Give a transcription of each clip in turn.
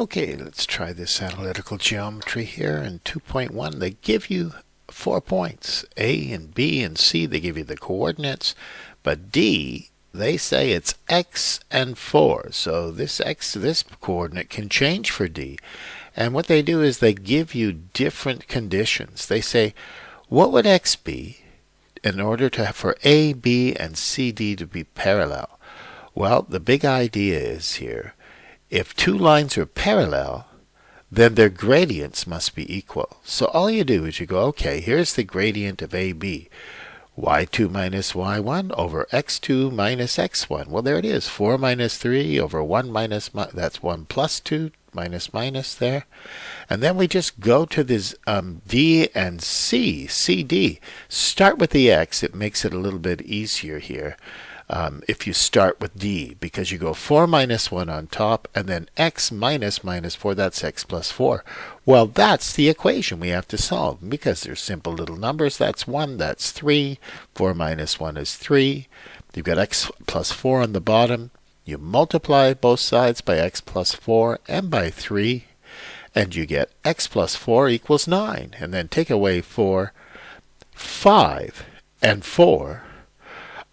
Okay, let's try this analytical geometry here. In 2.1, they give you 4 points, A and B and C. They give you the coordinates, but D, they say it's X and 4. So this coordinate can change for D. And what they do is they give you different conditions. They say, what would X be in order for A, B, and C, D to be parallel? Well, the big idea is here, if two lines are parallel, then their gradients must be equal. So all you do is you go, okay, here's the gradient of AB. y2 minus y1 over x2 minus x1. Well, there it is. 4 minus 3 over 1 minus, that's 1 plus 2, minus minus there. And then we just go to this D and C, CD. Start with the x. It makes it a little bit easier here. If you start with D, because you go 4 minus 1 on top, and then x minus minus 4, that's x plus 4. Well, that's the equation we have to solve, because they're simple little numbers. That's 1, that's 3. 4 minus 1 is 3. You've got x plus 4 on the bottom. You multiply both sides by x plus 4 and by 3, and you get x plus 4 equals 9. And then take away 4, 5, and 4.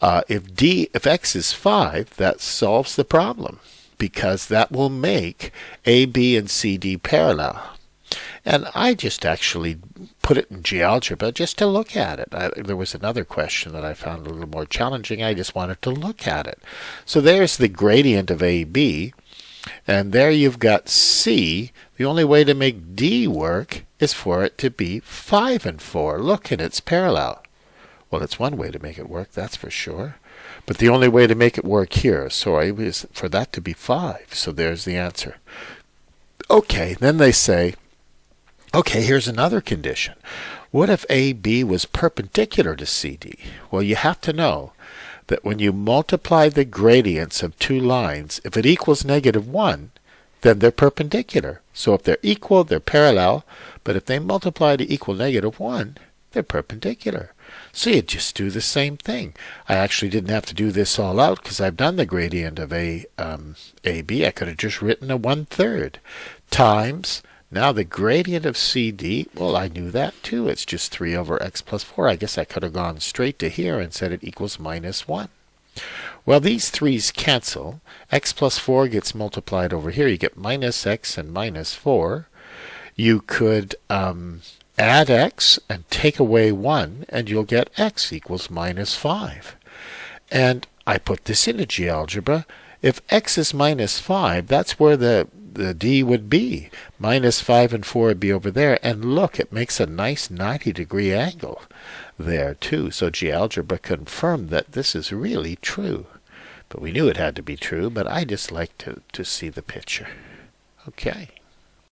If x is 5, that solves the problem, because that will make A, B, and C, D parallel. And I just actually put it in GeoGebra just to look at it. There was another question that I found a little more challenging. I just wanted to look at it. So there's the gradient of AB, and there you've got C. The only way to make D work is for it to be 5 and 4. Look, and it's parallel. Well, it's one way to make it work, that's for sure. But the only way to make it work here, sorry, is for that to be 5. So there's the answer. Okay, then they say, okay, here's another condition. What if AB was perpendicular to CD? Well, you have to know that when you multiply the gradients of two lines, if it equals -1, then they're perpendicular. So if they're equal, they're parallel. But if they multiply to equal -1, they're perpendicular. So you just do the same thing. I actually didn't have to do this all out because I've done the gradient of AB. I could have just written a 1/3 times. Now the gradient of CD, well, I knew that too. It's just 3 over x plus 4. I guess I could have gone straight to here and said it equals -1. Well, these 3's cancel. X plus 4 gets multiplied over here. You get minus x and minus 4. You could add x and take away 1, and you'll get x equals -5. And I put this into GeoGebra. If x is -5, that's where the D would be. -5 and 4 would be over there. And look, it makes a nice 90-degree angle there too. So GeoGebra confirmed that this is really true. But we knew it had to be true, but I just like to see the picture. Okay.